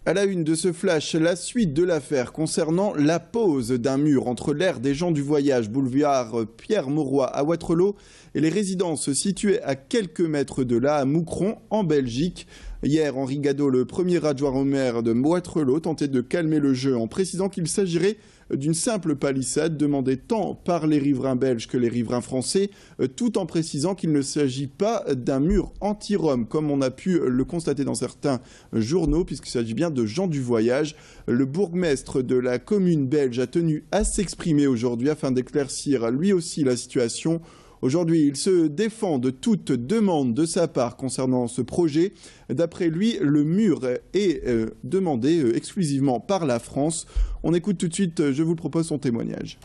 À la une de ce flash, la suite de l'affaire concernant la pose d'un mur entre l'aire des gens du voyage, boulevard Pierre-Mauroy à Wattrelos, et les résidences situées à quelques mètres de là, à Moucron, en Belgique. Hier, Henri Gadot, le premier adjoint au maire de Wattrelos, tentait de calmer le jeu en précisant qu'il s'agirait d'une simple palissade demandée tant par les riverains belges que les riverains français, tout en précisant qu'il ne s'agit pas d'un mur anti-Rome, comme on a pu le constater dans certains journaux, puisqu'il s'agit bien de gens du voyage. Le bourgmestre de la commune belge a tenu à s'exprimer aujourd'hui afin d'éclaircir lui aussi la situation. Aujourd'hui, il se défend de toute demande de sa part concernant ce projet. D'après lui, le mur est demandé exclusivement par la France. On écoute tout de suite, je vous propose son témoignage.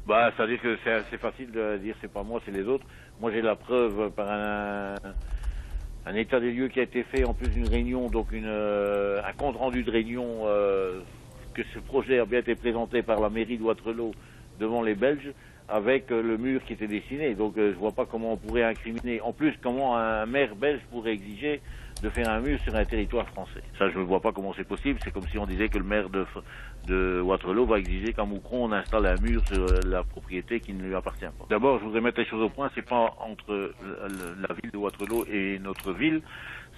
C'est-à-dire que c'est assez facile de dire c'est pas moi, c'est les autres. Moi j'ai la preuve par un état des lieux qui a été fait, en plus d'une réunion, donc un compte rendu de réunion, que ce projet a bien été présenté par la mairie de Wattrelos devant les Belges, avec le mur qui était dessiné. Donc je vois pas comment on pourrait incriminer. En plus, comment un maire belge pourrait exiger de faire un mur sur un territoire français. Ça, je ne vois pas comment c'est possible. C'est comme si on disait que le maire de Wattrelos va exiger qu'à Moucron, on installe un mur sur la propriété qui ne lui appartient pas. D'abord, je voudrais mettre les choses au point. C'est pas entre la ville de Wattrelos et notre ville.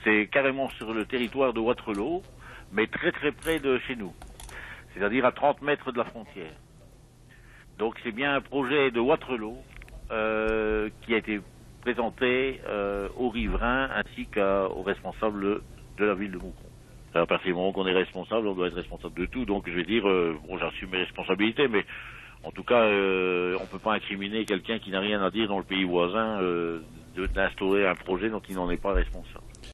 C'est carrément sur le territoire de Wattrelos, mais très très près de chez nous. C'est-à-dire à 30 mètres de la frontière. Donc c'est bien un projet de Wattrelos qui a été présenté aux riverains ainsi qu'aux responsables de la ville de Moucron. À partir du moment qu'on est responsable, on doit être responsable de tout. Donc je vais dire, j'assume mes responsabilités, mais en tout cas, on ne peut pas incriminer quelqu'un qui n'a rien à dire dans le pays voisin d'instaurer un projet dont il n'en est pas responsable.